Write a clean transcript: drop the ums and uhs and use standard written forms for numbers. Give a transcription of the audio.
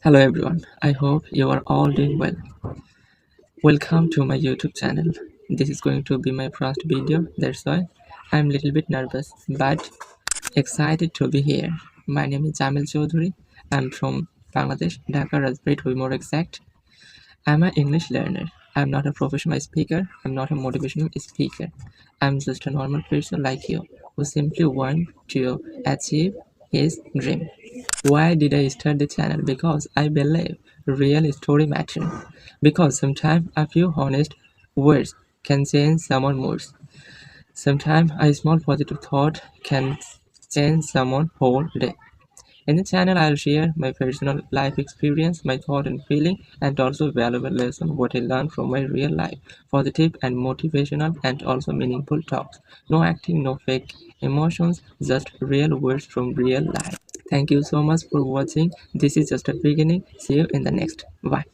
Hello everyone, I hope you are all doing well. Welcome to my YouTube channel. This is going to be my first video, that's why I'm a little bit nervous but excited to be here. My name is Jamil Chaudhuri. I'm from Bangladesh, Dhaka, Rajshahi to be more exact. I'm an English learner. I'm not a professional speaker. I'm not a motivational speaker. I'm just a normal person like you who simply want to achieve his dream. Why did I start the channel? Because I believe real story matter. Because sometimes a few honest words can change someone's mood. Sometimes a small positive thought can change someone's whole day. In the channel, I'll share my personal life experience, my thought and feeling, and also valuable lessons what I learned from my real life. Positive and motivational and also meaningful talks. No acting, no fake emotions, just real words from real life. Thank you so much for watching. This is just a beginning. See you in the next. Bye.